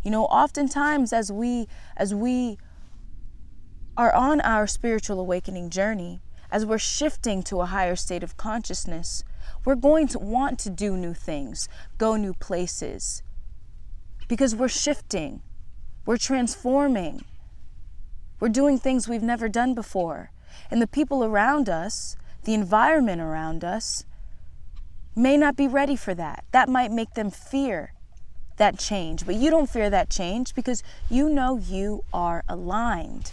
Oftentimes as we are on our spiritual awakening journey, as we're shifting to a higher state of consciousness, we're going to want to do new things, go new places, because we're shifting, we're transforming, we're doing things we've never done before. And the people around us, the environment around us, may not be ready for that. That might make them fear that change, but you don't fear that change because you know you are aligned.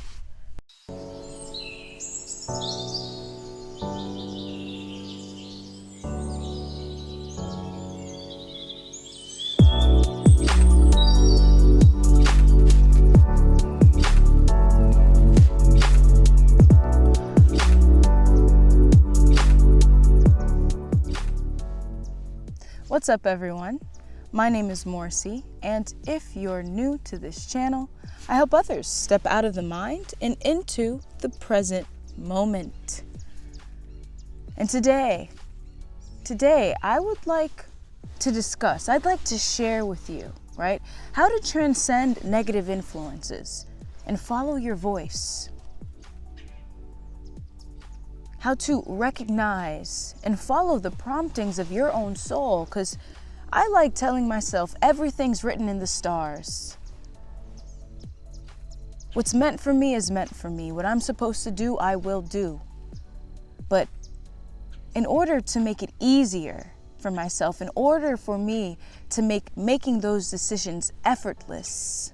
What's up, everyone? My name is Morrissey, and if you're new to this channel, I help others step out of the mind and into the present moment. And today I would like to discuss, I'd like to share with you, right, how to transcend negative influences and follow your voice. How to recognize and follow the promptings of your own soul, because I like telling myself everything's written in the stars. What's meant for me is meant for me. What I'm supposed to do, I will do. But in order to make it easier for myself, in order for me to making those decisions effortless,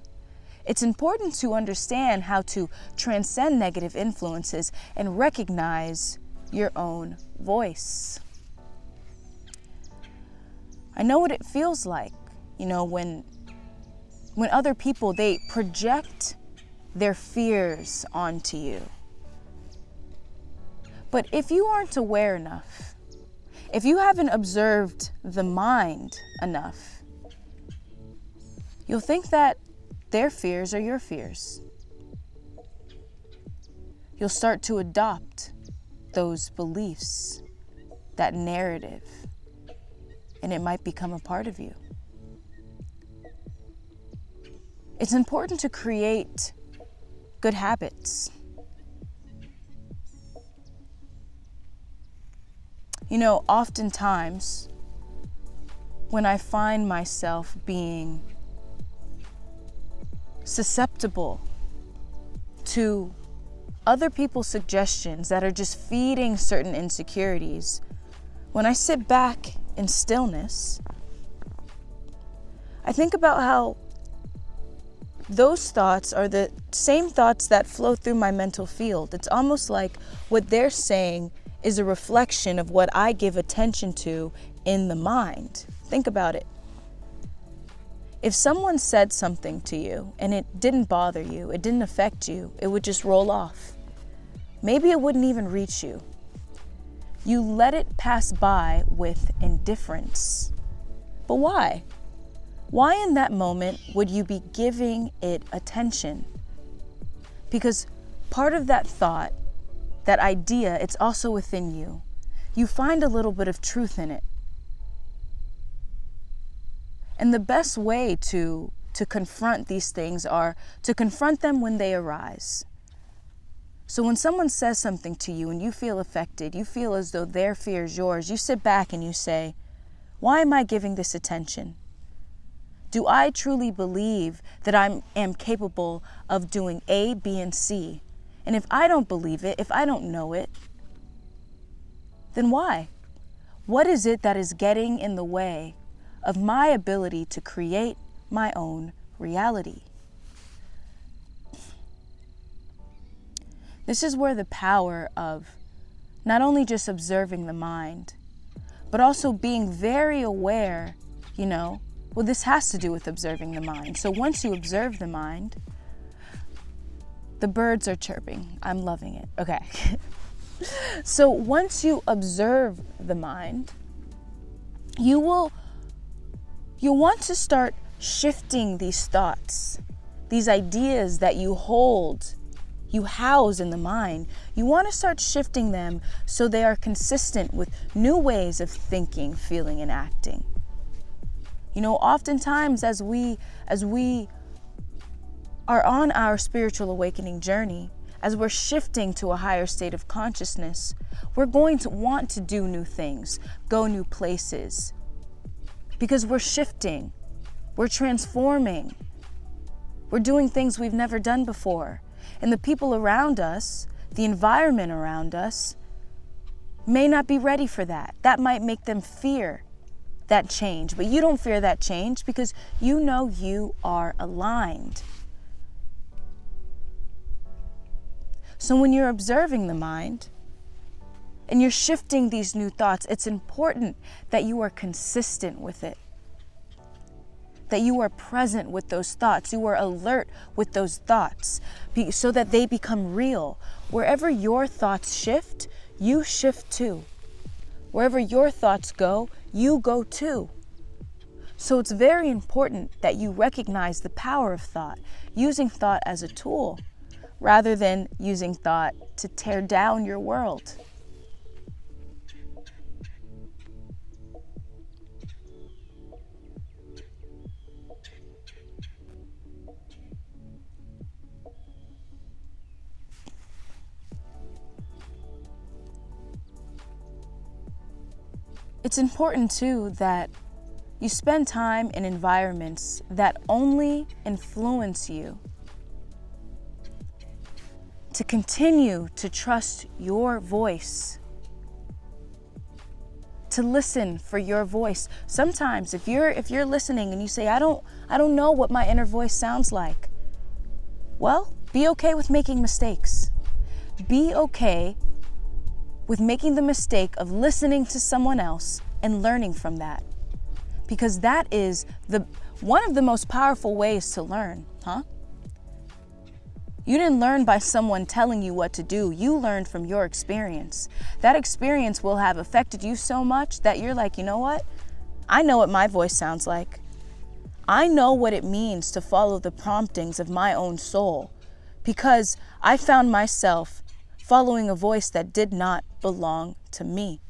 it's important to understand how to transcend negative influences and recognize your own voice. I know what it feels like, when other people, they project their fears onto you. But if you aren't aware enough, if you haven't observed the mind enough, you'll think that their fears are your fears. You'll start to adopt those beliefs, that narrative, and it might become a part of you. It's important to create good habits. Oftentimes, when I find myself being susceptible to other people's suggestions that are just feeding certain insecurities, when I sit back in stillness, I think about how those thoughts are the same thoughts that flow through my mental field. It's almost like what they're saying is a reflection of what I give attention to in the mind. Think about it. If someone said something to you and it didn't bother you, it didn't affect you, it would just roll off. Maybe it wouldn't even reach you. You let it pass by with indifference. But why? Why in that moment would you be giving it attention? Because part of that thought, that idea, it's also within you. You find a little bit of truth in it. And the best way to confront these things are to confront them when they arise. So when someone says something to you and you feel affected, you feel as though their fear is yours, you sit back and you say, why am I giving this attention? Do I truly believe that I am capable of doing A, B, and C? And if I don't believe it, if I don't know it, then why? What is it that is getting in the way of my ability to create my own reality? This is where the power of not only just observing the mind, but also being very aware, this has to do with observing the mind. So once you observe the mind, the birds are chirping. I'm loving it. Okay. So once you observe the mind, you'll want to start shifting these thoughts, these ideas that you hold, you house in the mind. You want to start shifting them so they are consistent with new ways of thinking, feeling, and acting. Oftentimes as we are on our spiritual awakening journey, as we're shifting to a higher state of consciousness, we're going to want to do new things, go new places, because we're shifting, we're transforming, we're doing things we've never done before. And the people around us, the environment around us, may not be ready for that. That might make them fear that change, but you don't fear that change because you know you are aligned. So when you're observing the mind and you're shifting these new thoughts, it's important that you are consistent with it, that you are present with those thoughts, you are alert with those thoughts, so that they become real. Wherever your thoughts shift, you shift too. Wherever your thoughts go, you go too. So it's very important that you recognize the power of thought, using thought as a tool, rather than using thought to tear down your world. It's important too that you spend time in environments that only influence you, to continue to trust your voice, to listen for your voice. Sometimes if you're listening and you say, I don't know what my inner voice sounds like, well, be okay with making mistakes. Be okay with making the mistake of listening to someone else and learning from that. Because that is one of the most powerful ways to learn, huh? You didn't learn by someone telling you what to do. You learned from your experience. That experience will have affected you so much that you're like, you know what? I know what my voice sounds like. I know what it means to follow the promptings of my own soul, because I found myself following a voice that did not belong to me.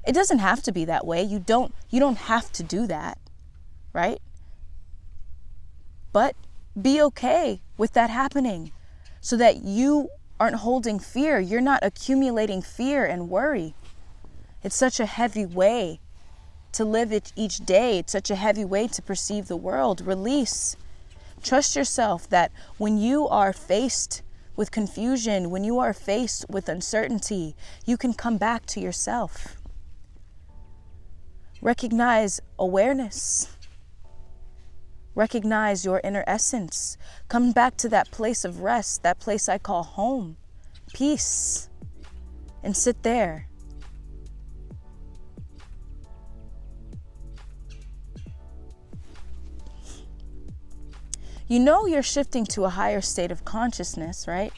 It doesn't have to be that way. You don't have to do that, right? But be okay with that happening so that you aren't holding fear. You're not accumulating fear and worry. It's such a heavy way to live it each day. It's such a heavy way to perceive the world. Release. Trust yourself that when you are faced with confusion, when you are faced with uncertainty, you can come back to yourself. Recognize awareness. Recognize your inner essence. Come back to that place of rest, that place I call home, peace, and sit there. You know you're shifting to a higher state of consciousness, right?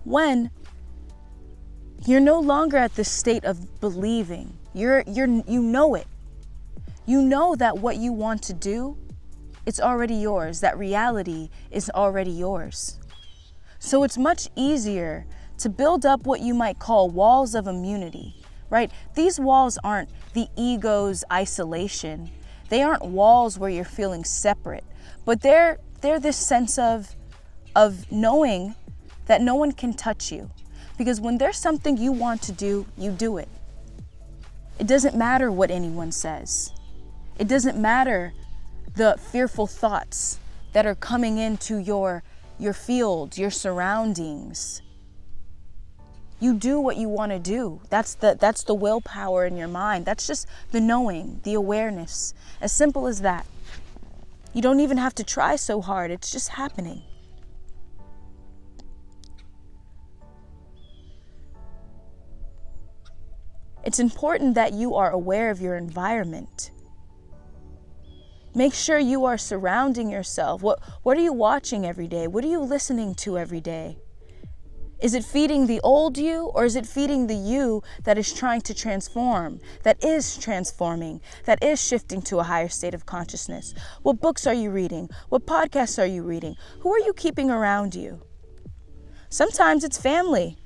When you're no longer at the state of believing. You know it. You know that what you want to do, it's already yours. That reality is already yours. So it's much easier to build up what you might call walls of immunity, right? These walls aren't the ego's isolation. They aren't walls where you're feeling separate, but they're this sense of knowing that no one can touch you. Because when there's something you want to do, you do it. It doesn't matter what anyone says. It doesn't matter the fearful thoughts that are coming into your field, your surroundings. You do what you want to do. That's the willpower in your mind. That's just the knowing, the awareness. As simple as that. You don't even have to try so hard. It's just happening. It's important that you are aware of your environment. Make sure you are surrounding yourself. What are you watching every day? What are you listening to every day? Is it feeding the old you, or is it feeding the you that is trying to transform, that is transforming, that is shifting to a higher state of consciousness? What books are you reading? What podcasts are you reading? Who are you keeping around you? Sometimes it's family.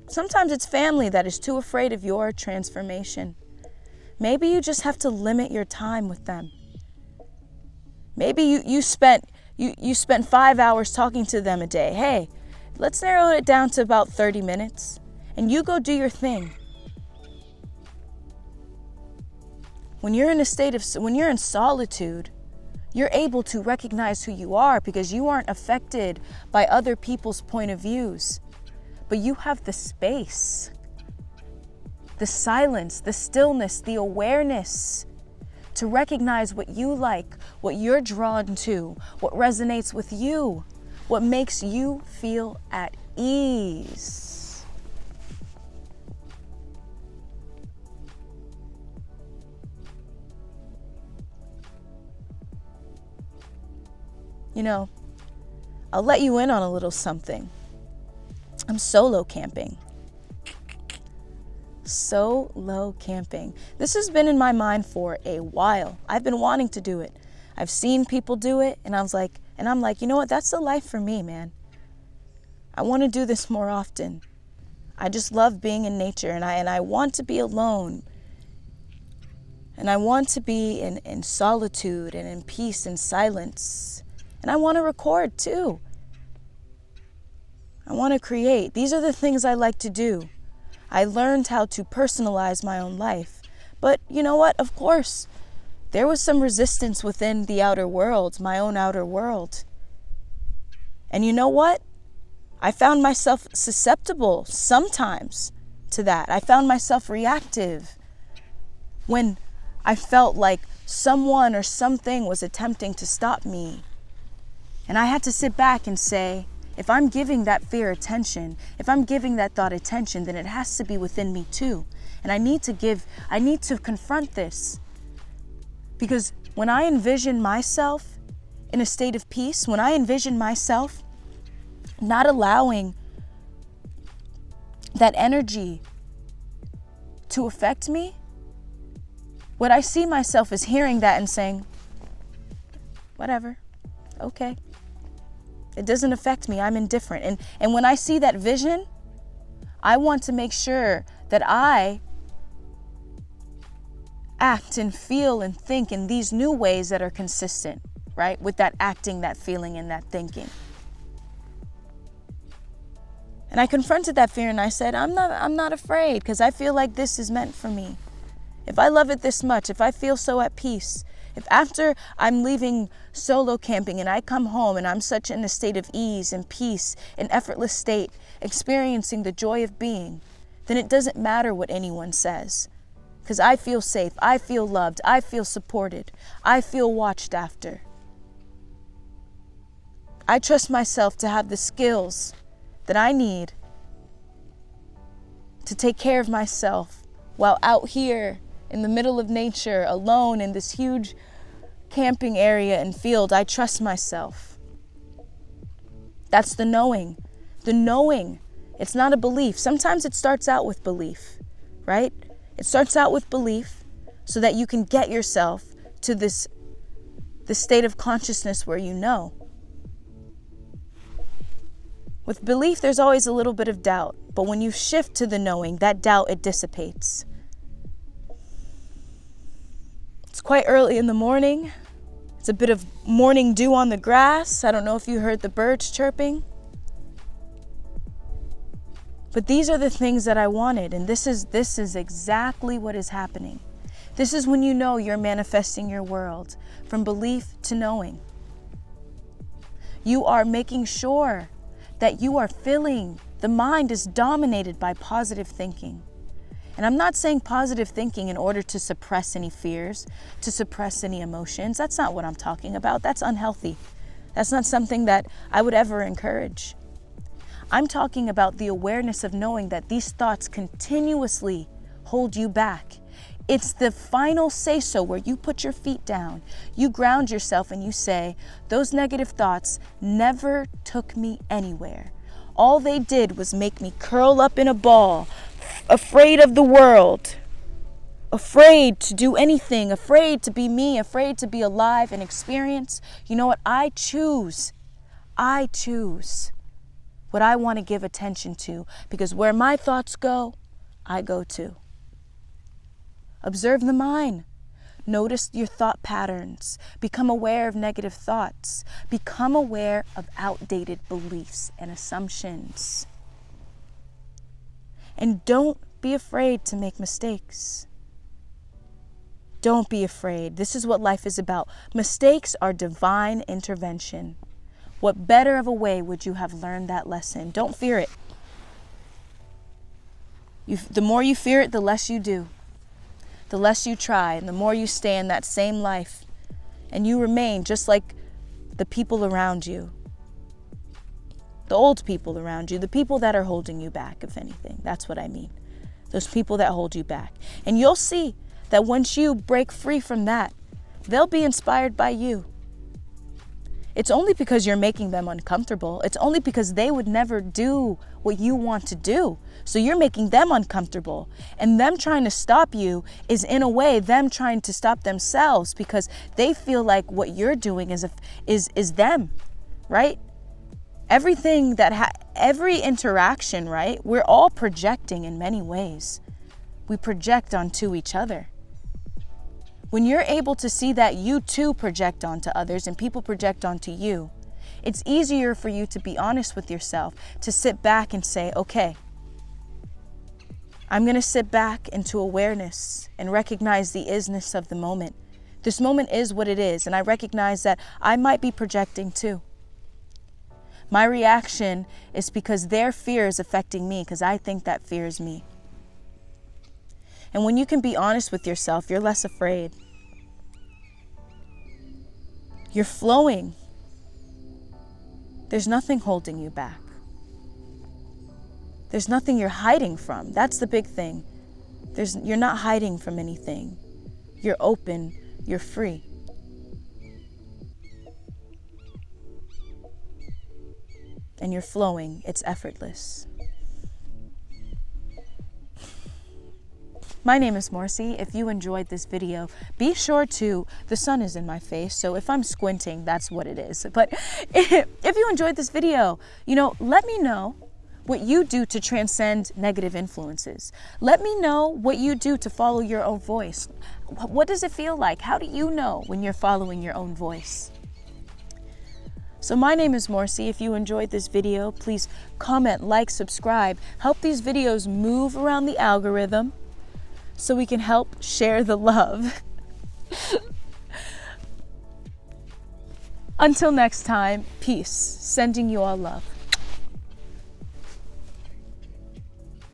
Sometimes it's family that is too afraid of your transformation. Maybe you just have to limit your time with them. Maybe you spent You spent 5 hours talking to them a day. Hey, let's narrow it down to about 30 minutes and you go do your thing. When you're in solitude, you're able to recognize who you are because you aren't affected by other people's point of views. But you have the space, the silence, the stillness, the awareness to recognize what you like, what you're drawn to, what resonates with you, what makes you feel at ease. You know, I'll let you in on a little something. I'm solo camping. Solo camping. This has been in my mind for a while. I've been wanting to do it. I've seen people do it, and I'm like, you know what? That's the life for me, man. I want to do this more often. I just love being in nature, and I want to be alone. And I want to be in solitude and in peace and silence. And I want to record too. I want to create. These are the things I like to do. I learned how to personalize my own life. But you know what? Of course, there was some resistance within the outer world, my own outer world. And you know what? I found myself susceptible sometimes to that. I found myself reactive when I felt like someone or something was attempting to stop me. And I had to sit back and say, if I'm giving that fear attention, if I'm giving that thought attention, then it has to be within me too. And I need to confront this. Because when I envision myself in a state of peace, when I envision myself not allowing that energy to affect me, what I see myself is hearing that and saying, whatever, okay. It doesn't affect me. I'm indifferent. And when I see that vision, I want to make sure that I act and feel and think in these new ways that are consistent, right? With that acting, that feeling, and that thinking. And I confronted that fear and I said, I'm not afraid because I feel like this is meant for me. If I love it this much, if I feel so at peace, if after I'm leaving solo camping and I come home and I'm such in a state of ease and peace, an effortless state, experiencing the joy of being, then it doesn't matter what anyone says. Because I feel safe, I feel loved, I feel supported, I feel watched after. I trust myself to have the skills that I need to take care of myself while out here in the middle of nature, alone in this huge camping area and field. I trust myself. That's the knowing. The knowing. It's not a belief. Sometimes it starts out with belief, right? It starts out with belief so that you can get yourself to this state of consciousness where you know. With belief, there's always a little bit of doubt. But when you shift to the knowing, that doubt, it dissipates. It's quite early in the morning. It's a bit of morning dew on the grass. I don't know if you heard the birds chirping. But these are the things that I wanted. And this is exactly what is happening. This is when you know you're manifesting your world from belief to knowing. You are making sure that you are filling. The mind is dominated by positive thinking. And I'm not saying positive thinking in order to suppress any fears, to suppress any emotions. That's not what I'm talking about. That's unhealthy. That's not something that I would ever encourage. I'm talking about the awareness of knowing that these thoughts continuously hold you back. It's the final say-so where you put your feet down, you ground yourself and you say, those negative thoughts never took me anywhere. All they did was make me curl up in a ball, afraid of the world, afraid to do anything, afraid to be me, afraid to be alive and experience. You know what? I choose what I want to give attention to, because where my thoughts go, I go too. Observe the mind. Notice your thought patterns. Become aware of negative thoughts. Become aware of outdated beliefs and assumptions. And don't be afraid to make mistakes. Don't be afraid. This is what life is about. Mistakes are divine intervention. What better of a way would you have learned that lesson? Don't fear it. The more you fear it, the less you do. The less you try, and the more you stay in that same life. And you remain just like the people around you. The old people around you. The people that are holding you back, if anything. That's what I mean. Those people that hold you back. And you'll see that once you break free from that, they'll be inspired by you. It's only because you're making them uncomfortable. It's only because they would never do what you want to do. So you're making them uncomfortable. And them trying to stop you is, in a way, them trying to stop themselves, because they feel like what you're doing is them, right? Everything every interaction, right? We're all projecting in many ways. We project onto each other. When you're able to see that you too project onto others and people project onto you, it's easier for you to be honest with yourself, to sit back and say, okay, I'm going to sit back into awareness and recognize the isness of the moment. This moment is what it is, and I recognize that I might be projecting too. My reaction is because their fear is affecting me, because I think that fear is me. And when you can be honest with yourself, you're less afraid. You're flowing. There's nothing holding you back. There's nothing you're hiding from. That's the big thing. You're not hiding from anything. You're open. You're free. And you're flowing. It's effortless. My name is Morsi. If you enjoyed this video, be sure to, the sun is in my face, so if I'm squinting, that's what it is. But if you enjoyed this video, let me know what you do to transcend negative influences. Let me know what you do to follow your own voice. What does it feel like? How do you know when you're following your own voice? So my name is Morsi. If you enjoyed this video, please comment, like, subscribe. Help these videos move around the algorithm so we can help share the love. Until next time, peace. Sending you all love.